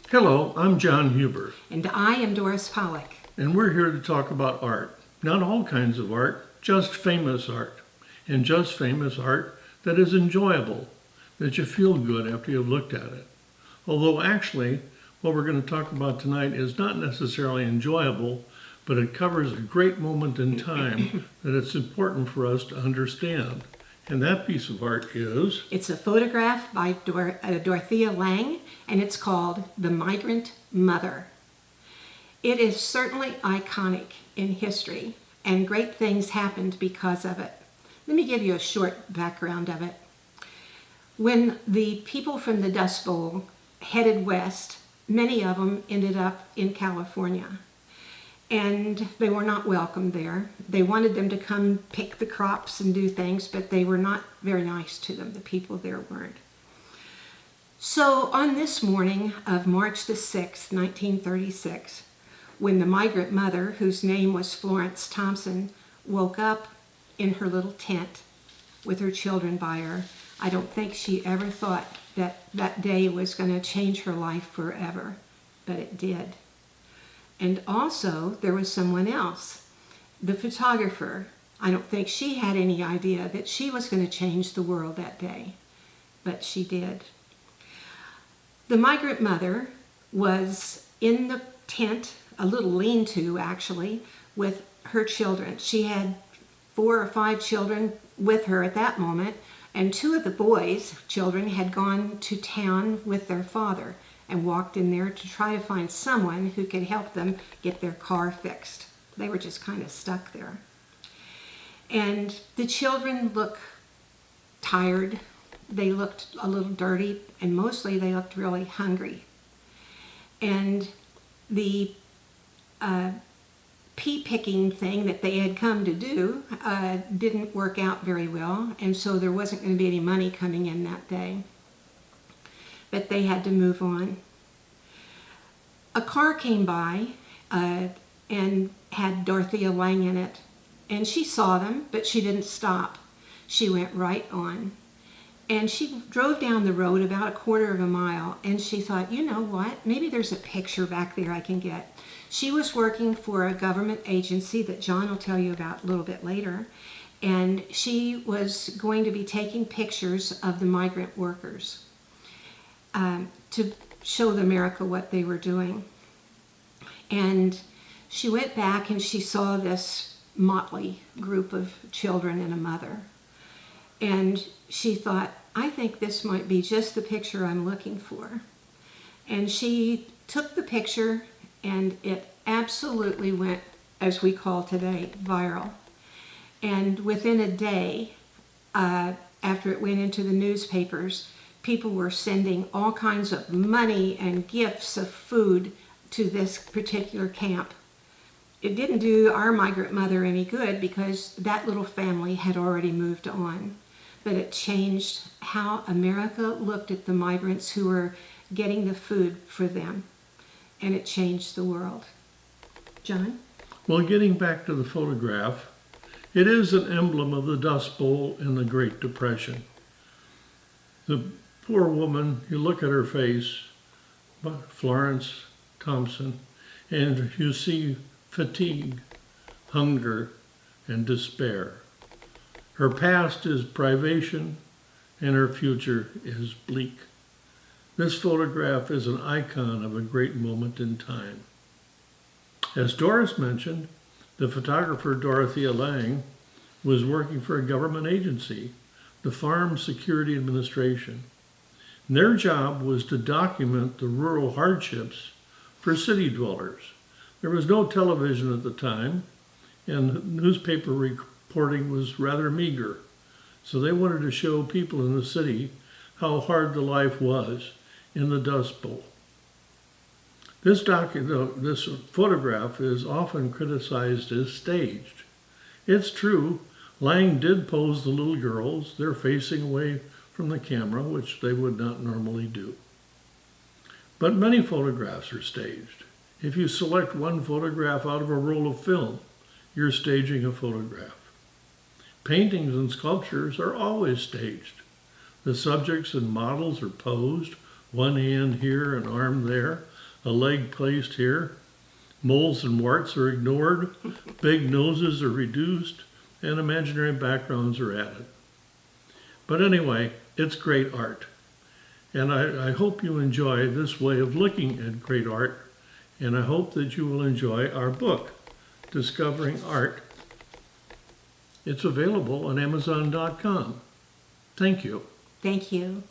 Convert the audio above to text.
Hello, I'm John Huber, And I am Doris Pollock. and we're here to talk about art. Not all kinds of art, just famous art. And just famous art that is enjoyable, that you feel good after you've looked at it. Although actually, what we're going to talk about tonight is not necessarily enjoyable, but it covers a great moment in time that it's important for us to understand. And that piece of art is... It's a photograph by Dorothea Lange, and it's called The Migrant Mother. It is certainly iconic in history, and great things happened because of it. Let me give you a short background of it. When the people from the Dust Bowl headed west, many of them ended up in California. And they were not welcome there. They wanted them to come pick the crops and do things, but they were not very nice to them. The people there weren't. So on this morning of March the 6th, 1936, when the migrant mother, whose name was Florence Thompson, woke up in her little tent with her children by her, I don't think she ever thought that that day was going to change her life forever, but it did. And also, there was someone else, the photographer. I don't think she had any idea that she was going to change the world that day, but she did. The migrant mother was in the tent, a little lean-to actually, with her children. She had 4 or 5 children with her at that moment, and 2 of the boys' children had gone to town with their father and walked in there to try to find someone who could help them get their car fixed. They were just kind of stuck there. And the children looked tired, they looked a little dirty, and mostly they looked really hungry. And the pea picking thing that they had come to do didn't work out very well, and so there wasn't going to be any money coming in that day. But they had to move on. A car came by and had Dorothea Lange in it, and she saw them, but she didn't stop. She went right on. And she drove down the road about 1/4 of a mile, and she thought, you know what, maybe there's a picture back there I can get. She was working for a government agency that John will tell you about a little bit later, and she was going to be taking pictures of the migrant workers to show America what they were doing. And she went back and she saw this motley group of children and a mother. And she thought, I think this might be just the picture I'm looking for. And she took the picture, and it absolutely went, as we call today, viral. And within a day, after it went into the newspapers, people were sending all kinds of money and gifts of food to this particular camp. It didn't do our migrant mother any good because that little family had already moved on. But it changed how America looked at the migrants who were getting the food for them. And it changed the world. John? Well, getting back to the photograph, it is an emblem of the Dust Bowl in the Great Depression. The poor woman, you look at her face, Florence Thompson, and you see fatigue, hunger, and despair. Her past is privation, and her future is bleak. This photograph is an icon of a great moment in time. As Doris mentioned, the photographer Dorothea Lange was working for a government agency, the Farm Security Administration. Their job was to document the rural hardships for city dwellers. There was no television at the time, and newspaper reporting was rather meager. So they wanted to show people in the city how hard the life was in the Dust Bowl. This photograph is often criticized as staged. It's true, Lange did pose the little girls. They're facing away from the camera, which they would not normally do. But many photographs are staged. If you select one photograph out of a roll of film, you're staging a photograph. Paintings and sculptures are always staged. The subjects and models are posed, one hand here, an arm there, a leg placed here, moles and warts are ignored, big noses are reduced, and imaginary backgrounds are added. But anyway, it's great art. And I hope you enjoy this way of looking at great art, and I hope that you will enjoy our book, Discovering Art. It's available on Amazon.com. Thank you. Thank you.